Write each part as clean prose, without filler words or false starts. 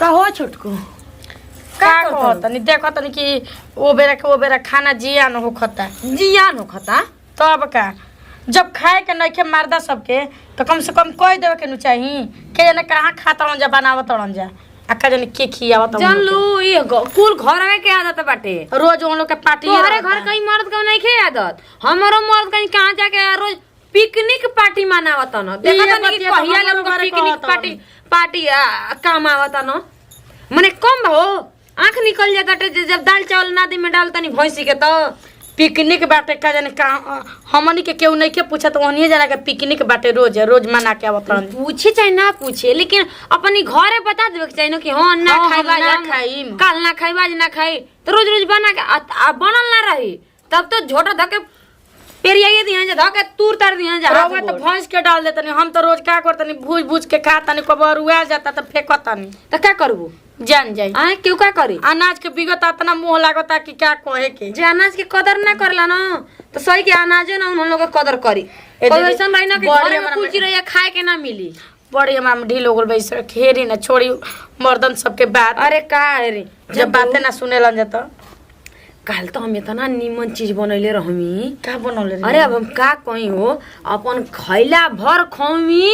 कहो छोटको का कहतनी देखतनी कि ओ बेरा खाना जियान होखता तब का जब खाए के नइखे मर्दा सबके तो कम से कम कह देवे के नु चाही के जाने कहां खाता जा बनावत रहन जा अक्का जाने के खियावत जान लू ये कुल घर में के आदत बाटे रोज उन लोग के पार्टी तोहरे घर कहीं मर्द के नहीं खे आदत हमरो मर्द कहीं कहां जाके रोज पिकनिक पार्टी मनावत न देखत नहीं कि पहिया लोग पिकनिक पार्टी काम आवत न मने कम हो आंख निकल जाता जब दाल चावल नादी में डालता नहीं भैंसी के तो पिकनिक बाटे का जाने का हमनी के केहू नहीं के पूछत ओहनी जना के पिकनिक बाटे रोज मना के आवत रहन पूछे चाहे ना पूछे लेकिन अपनी घरे बता देवे के चाहिए कि हां ना खाइबा ना खाइम काल ना खाइबा ना खाई तो रोज बना के बनल ना रही तब तो झोटा धके पेरियाई दिया जा धके तूर तार दिया जा रोवा तो भैंस के डाल देतनी हम तो रोज का करतनी भूज के खातनी कबर उआ जाता त फेकतनी तो क्या करबू जान जाई आ क्यों का करे अनाज के बिगत इतना मोह लागता कि क्या कहे के जे अनाज के कदर ना करला ना तो सही के अनाज ना उन लोग कदर करी कोई ऐसा नहीं ना कि घर में कुछ रहिया खाए के ना मिली बड़ी हमरा ढील हो गल बैस खेरी ना छोड़ी मर्दन सबके बात अरे का रे जब बातें ना सुनेलन जाता काल तो हम इतना निमन चीज बनैले रहमी का बनौले अरे अब हम का कही हो अपन खैला भर खमी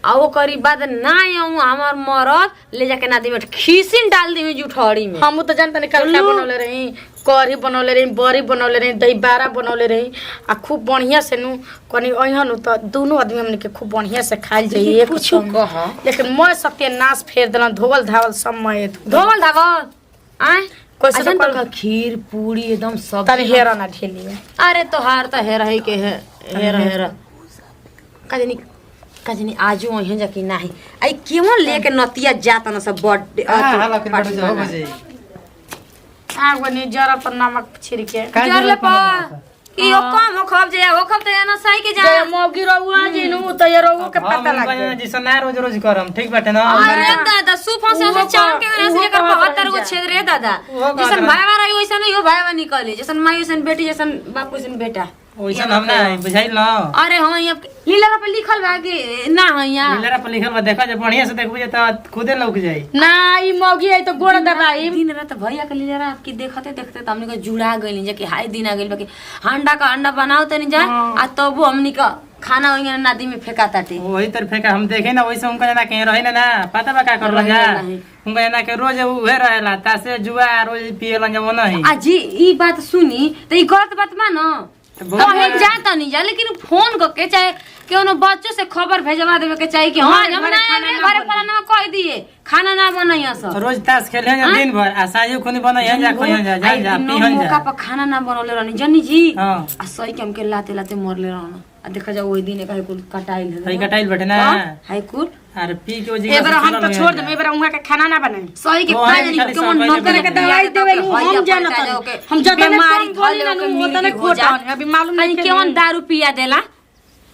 आ ओकरी बाद ना आऊं हमर मरद ले जाके नादी में खीसिन डाल दी में जुठौड़ी में हम तो जानता नहीं कल बनौले रही कढ़ी बनौले रही बड़ी बनौले रही दही बारा बनौले रही आ खूब बढ़िया से नु कनी अहन तो दोनों आदमी हमने के खूब बढ़िया से खाइल जाइए कुछ कह लेकिन मैं सत्यानाश फेर देलन धोवल धावल समय धोवल धावल आ कैसे तो खीर पूरी एकदम सब तनी हेरा ना ढेली अरे तोहार तो हेरा है के है हेरा काजनी आजू वहीं जाके नाही आई केवन लेके नतिया जाता ना सब बर्थडे आगो नहीं जरा पर नमक छिड़के जर ले पा ई ओ कम हो खब जे हो खब त ना सही के जा मोगी रहुआ जिनु त ये रहुआ के पता लग जी सना रोज करम ठीक बाटे ना अरे दादा सुफा से चाम के ना से लेकर 72 गो छेद रे दादा जैसन भाईवा रही वैसन ही हो भाईवा निकले जैसन माई वैसन बेटी जैसन बाप वैसन बेटा वैसन हम ना बुझाइल ना अरे हां ये लीलरा पे लिखल बा कि ना है यहां लीलरा पे लिखल बा देखा जे बढ़िया से देखबे त खुदे लौक जाई ना ई मोगी है तो गोड़ दबाई दिन रात भैया के लीलरा आपकी देखते देखते त हमनी के जुड़ा गइल जे कि हाय दिन आ गइल बा कि हांडा का अंडा बनाओ तनी जा आ तब हमनी का खाना वही नदी में फेंका ताटे वही तर फेंका हम देखे ना वैसे उनका जना कहीं रहे ना पता बा का करला जा उनका जना के रोज उहे रहेला तासे जुआ रोज पियला जब नहीं आ जी ई बात सुनी त ई गलत बात बा ना कहीं जाता नहीं जा लेकिन फोन करके चाहे कोनो बच्चों से खबर भेजवा देवे के चाहिए कि हां हम ना घरे पर ना कह दिए खाना ना बनाइया सब रोज ताश खेले दिन भर आ साँझ खुनी बनाइया जा खइया जा पिहन जा मौका पर खाना ना बनौले रहनी जनी जी हां आ सही के हमके लाते लाते मरले रहना आ देखा जा ओई दिन का कुल कटाइल है हई कटाइल बैठे ना हाई कुल अरे पी के जी एबर हम तो छोड़ दे एबर उहा के खाना ना बनाई सही के खा जानी केमन नौकर के दवाई देवे हम जानत हम जतने बीमारी धोली ना होतने खोटा अभी मालूम नहीं केवन दारू पिया देला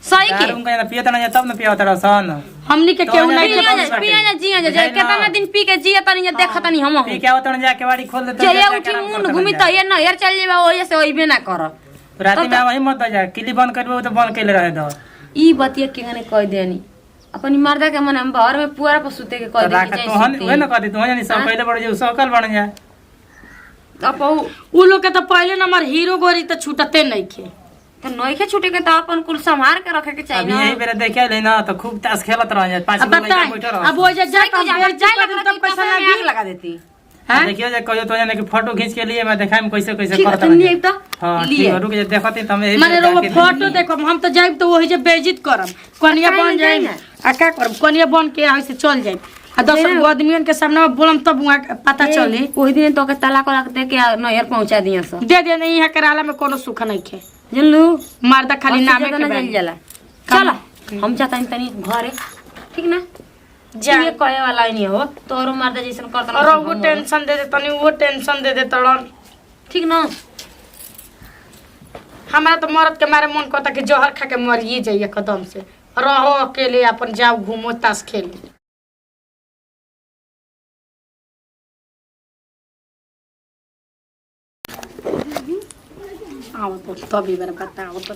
सही के उनका ना पियत ना तब ना पिया तरा सन हमनी के केहू नहीं पिया जा जिया जा केतना दिन पी के जिया तनी जा देखत नहीं हम पी के आवत ना जाके वाड़ी खोल देता जे उठी मुंड घुमी त ये नहर चल जेबा ओए से ओइबे ना कर रात में वही मत जा किली बंद करबो तो बंद कैले रहे दो ई बतिया केने कह देनी अपनी मर्दा के मन हम घर में पूरा पर सुते के कह दे कि तो हम ओए ना कहती तो जानी सब पहले बड़ जो सकल बन जा अब उ लोग के तो पहले नंबर हीरो गोरी तो छूटते नहीं खे तो नइखे छूटे के त अपन कुल संभाल के रखे के चाहिए अभी यही बेरा देखे ले ना तो खूब ताश खेलत रह जा पांच अब मिनट बैठे रह अब वो जा तब पैसा लगा देती हां देखियो जे कहियो तो जाने कि फोटो खींच के लिए मैं देखाई में कैसे कैसे करता है नहीं तो हां ठीक रुक जा देखते त हम माने रो फोटो देखो हम तो जाइब तो वही जे बेइज्जत करम कनिया बन जाई आ का करब कनिया बन के ऐसे चल जाई आ 10 आदमियन के सामने में बोलम तब वहां पता चली ओही दिन तो के तलाक दे के नहर पहुंचा दिया सब दे दे नहीं यहाँ कराला में कोनो सुख नहीं खे जनलू मर्दा खाली नामे के जल जाला चल हम जाता तनी घरे ठीक ना जा ये कहे वाला नहीं हो तोरो मर्दा जैसन करता और वो टेंशन दे दे तनी वो टेंशन दे दे तड़न ठीक ना हमारा तो मर्द के मारे मन करता कि जहर खा के मरिए जाइए कदम से रहो अकेले अपन जाओ घूमो ताश खेलो आओ तो तभी बार बताओ तो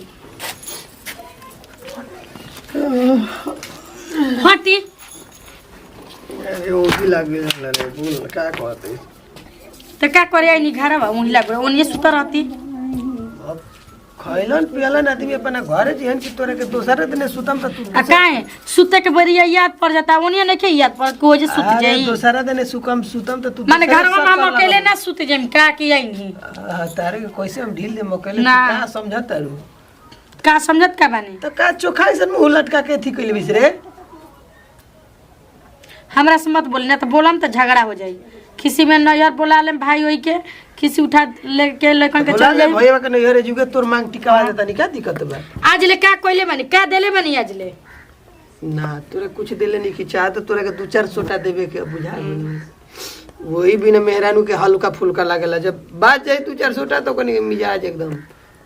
हटी भूख लागे रे बोल का कहते तो क्या करे आई घरवा उन लग उन्हीं सुत रहती अब खैलन पियलन आदमी अपना घरे जिहन की तोरे के दोसरे दिन सुतम त तू आ काहे सुते के बरिया याद पड़ जाता उन्हीं नहीं के याद पड़ को जे सुत जाई दोसरा दिन सुतम त तू माने घरवा में हम अकेले ना सुत जाई का की आई नहीं तारे के कैसे हम ढील दे मकले ना। का समझत तारू का समझत का बानी त का चोखा सन मुंह लटका के थी कइले बिस रे हमरा से मत बोलना तो बोलम तो झगड़ा हो जाई किसी में नैहर बोला ले भाई होई के किसी उठा लेके लेकन के बोला चल ले जाई भैया के नैहरे जुगे तोर मांग टिकावा देता नहीं का दिक्कत बा आज ले का कोइले बानी का देले बानी आज ले ना तोरे कुछ देले नहीं की चाह तो तोरे के दो चार सोटा देवे के बुझा गइल वही बिना मेहरानू के हल्का फुल्का लागेला जब बात जाए दो चार सोटा तो कनी मिजाज एकदम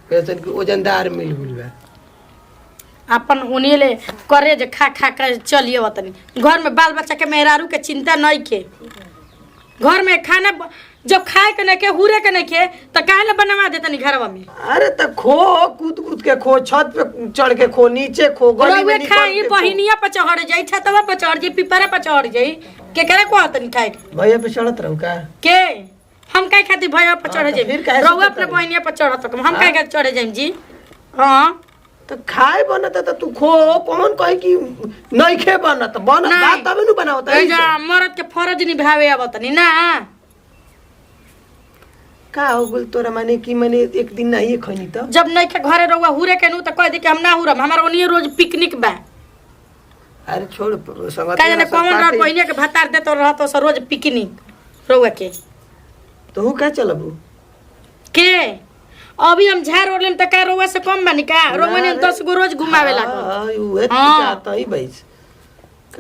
कैसन कि वजनदार मिल गुल बा अपन उन्हीं ले करे जे खा खा कर चलिए वतनी घर में बाल बच्चा के मेहरारू के चिंता नहीं के घर में खाना जब खाए के नहीं के हुरे के नहीं के तो काहे ले बनवा देतनी घरवा में अरे त खो कूद कूद के खो छत पे चढ़ के खो नीचे खो गली में रोवे निकल खाई के खो। बहिनिया पर चढ़ जाई छतवा पर चढ़ जाई पिपरा पर चढ़ जाई के करे को हतनी खाए के भैया पे चढ़त रहू का के हम काहे खातिर भैया पर चढ़ हाँ, तो फिर काहे जाई रोवे सुतत अपने रही? बहिनिया पर चढ़त हम काहे खातिर चढ़ जाई जी हां तो खाए बनता त तू खो कौन कहे कि नहीं खे बनत बनत नहीं। बात तबे नु बनावत ए जा मर्द के फर्ज निभावे आवतनी ना का हो गेल तोरा माने कि माने एक दिन नहीं खनी त जब नहीं के घरे रहुआ हुरे के नु त कह दे कि हम ना हुरम हमार ओनिए रोज पिकनिक बा अरे छोड़ संगत का जाने कौन रह पहिने के भतार दे तो रहत सो रोज पिकनिक रहुआ के तू का चलबू के अभी हम झाड़ ओढ़लेम त का रहुआ से कम बानी का रहुआ ने 10 गो रोज घुमावे लागो हां उहे हाँ। चाहत ही भाई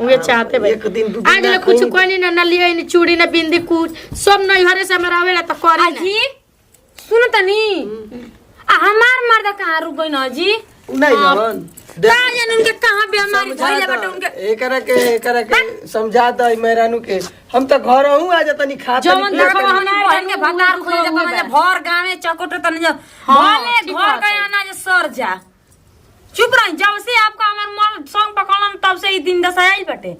उहे चाहते भाई एक दिन दू दिन आज ले ना कुछ खइनी। कोई नहीं ना लिए नहीं चूड़ी ना बिंदी कुछ सब नहीं हरे से हमरा आवेला त करी ना अजी सुन तनी आ हमार मर्दा कहाँ रुक गई ना जी नहीं जवन का जाने उनके कहाँ बीमारी धइले बाटे उनके एकरा के समझा द मेहरानू के हम तो घर हूं आ जातनी खा जवन देखो हमार बहन के भंडार खोले जब मजे भर गांव में चकोट तनी जो भले ठीक घर बात गया ना जे सर जा चुप रही जब से आपका हमार मर्द संग पकड़न तब से ई दिन दशा आइल बाटे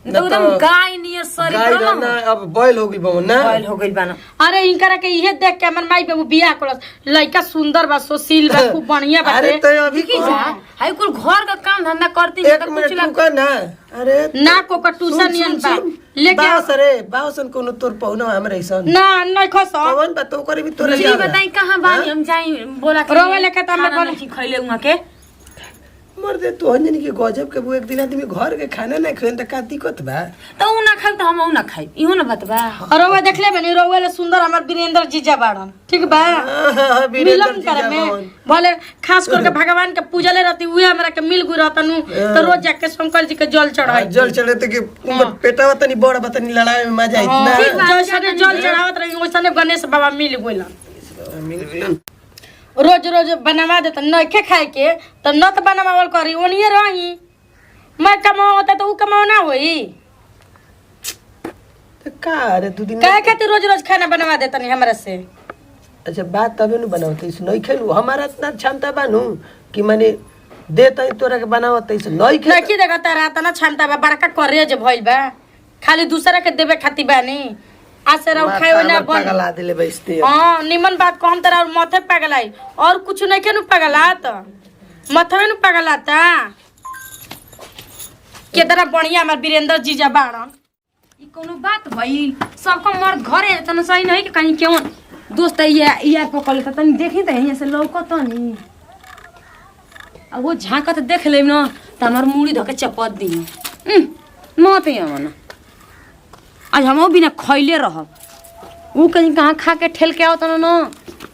ना एकदम तो गाय नियर शरीर गाय ना अब बैल हो गई बहु ना बैल हो गइल बाना अरे इनकरा के इहे देख के हमर माई बाबू बियाह करस लइका सुंदर बा सुशील बा खूब बढ़िया बाटे अरे तो अभी की जा हाई कुल घर का काम धंधा करती एक तो मिनट कुछ रुक ना अरे ना को कटूसा नियन बा लेके बास रे बासन कोनो तोर पहुना हम रहिसन ना नहीं खस कौन बा तो करे भी तोरे जी बताई कहाँ बानी हम जाई बोला कि रोवे लेके त हमरा बोले की खइले उहाँ के मर दे तो अंजन के गजब के वो एक दिन आदमी घर के खाना नहीं खाइन त का दिक्कत बा तो उ ना खाई तो हम उ ना खाई इहो ना बात बा रोवे देखले बनी रोवे ले सुंदर हमर वीरेंद्र जीजा बाड़न ठीक बा मिलन करे में भले खास करके भगवान के पूजले रहती उहे हमरा के मिल गुई रहतनु तो रोज जाके शंकर जी के जल चढ़ाई जल चढ़े त के पेटावा तनी बड़ बतनी लड़ाई में मजा आई ना जैसे जल चढ़ावत रही वैसने गणेश बाबा मिल गइलन मिल गइलन रोज रोज बनवा देता नखे खाए के तो न तो बनवावल करी ओनिए रही मैं कमाओ होता तो उ कमाओ ना होई त का रे दू दिन काहे खातिर रोज रोज खाना बनवा देता नहीं हमरा से अच्छा बात तबे नु बनावत इस नहीं खेलू हमारा इतना क्षमता बानू कि माने देता तोरा के बनावत इस नहीं खेल नखी देखा तारा तना क्षमता बा बड़का करे जे भइल बा खाली दूसरा के देवे खातिर बानी आसे रहो खाए ना बन पगला देले बैसते हां निमन बात को हम तेरा माथे पगलाई और कुछ नहीं के नु पगलात माथे नु पगलाता के तरह बढ़िया हमर वीरेंद्र जीजा बाड़न ई कोनो बात भइल सबका मर्द घरे तन सही नहीं कि कहीं क्यों दोस्त ये पकड़ त तनी देखी त यहां से लौकत नहीं अब वो झांकत देख लेम न त हमर मुड़ी धके चपत दी मत हमन आज हमो बिना खइले रहब उ कहीं कहाँ खा के ठेल के आवत न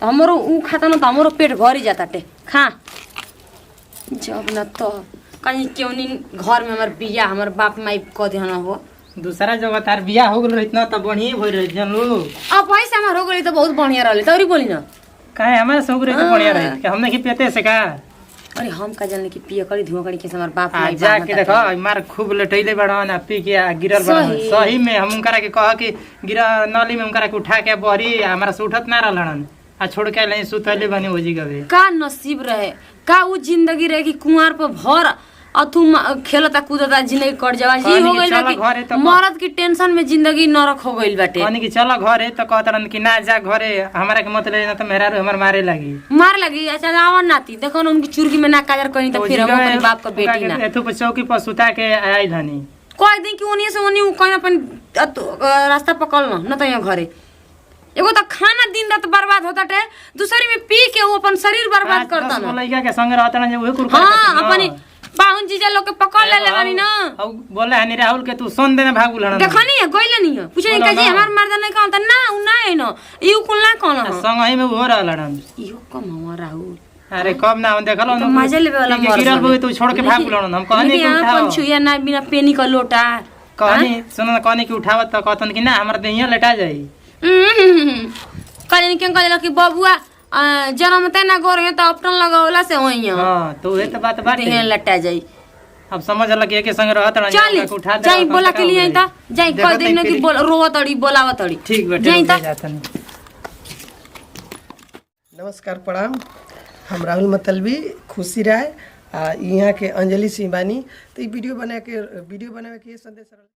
हमरो उ खाता न त हमरो पेट भरी जाता टे खा जब न तो कहीं क्यों नहीं घर में हमर बिया हमर बाप माई क दे न हो दूसरा जगह तार बियाह हो गेल इतना त बढ़िया भइ रहे जानलू अब पैसा हमार हो गई तो बहुत बढ़िया रहले तोरी बोली ना काहे हमारे सब रहे तो बढ़िया रहे कि हमने की पीते से का अरे हम का जानले कि पिया करी धुआं करी के हमार बाप आ माई जाके देखो मार खूब लटैले बड़न आ पी के आ गिरल बड़न सही। सही में हम उनकरा के कह कि गिरा नाली में उनकरा के उठा के बहरी हमारा से उठत ना रहलन आ छोड़ के ले सुतले बने ओजी गवे का नसीब रहे का उ जिंदगी रहे कि कुंवार पर भर अथु खेलता कूदता जिंदगी कट जावा जी हो गइल चलो घरे बा तो कि मरद की टेंशन में जिंदगी नरक हो गइल बाटे कहनी कि चलो घरे तो कहतरन कि ना जा घरे हमारा के मत ले ना तो मेहरारू हमर मारे लगी मार लगी अच्छा आवन नाती देखो ना उनकी चुरकी में ना काजर करी तो फिर हम अपने बाप का बेटी ना एथु पे चौकी पर सुता के आइल हनी कोई दिन कि ओनिए से ओनी कहीं अपन रास्ता पकड़ न तो यहाँ घरे एगो तो खाना दिन रात बर्बाद होता टे दूसरी में पी के वो अपन शरीर बर्बाद करता ना लइका के संग रहता ना जे ओहे कुरकुर हाँ अपनी पाहुन जीजा लोग के पकड़ ले लेवानी ना अब बोले हनी राहुल के तू सोन देने भागुल हन देखो नहीं है गोइले नहीं है पूछे नहीं जी हमार मर्द नहीं कहता ना उ ना है ना यू कुल ना कहना संग ही में हो रहल हन इहो कम हमार राहुल अरे कब ना हम देखलो तो मजे लेवे वाला मर्द गिरल बो तू छोड़ के भागुल हन हम कहनी कि उठाओ पंछुया ना बिना पेनी का लोटा कहनी सुन कहनी कि उठावत तो कहतन कि ना हमर देहिया लेटा जाई कहनी के कहला कि बबुआ जन्मते ना गोर है तो अपन लगावला से होई हां तो ये तो बात बाटे देह लटा जाई अब समझ लगे के संग रहत रह चल उठा दे जाई बोला के लिए त जाई कह देना कि बोल रोवत अड़ी बोलावत अड़ी ठीक बेटे जाई त जातन नमस्कार प्रणाम हम राहुल मतलबी खुशी राय यहाँ के अंजलि सिंह बानी तो वीडियो बनावे के ये संदेश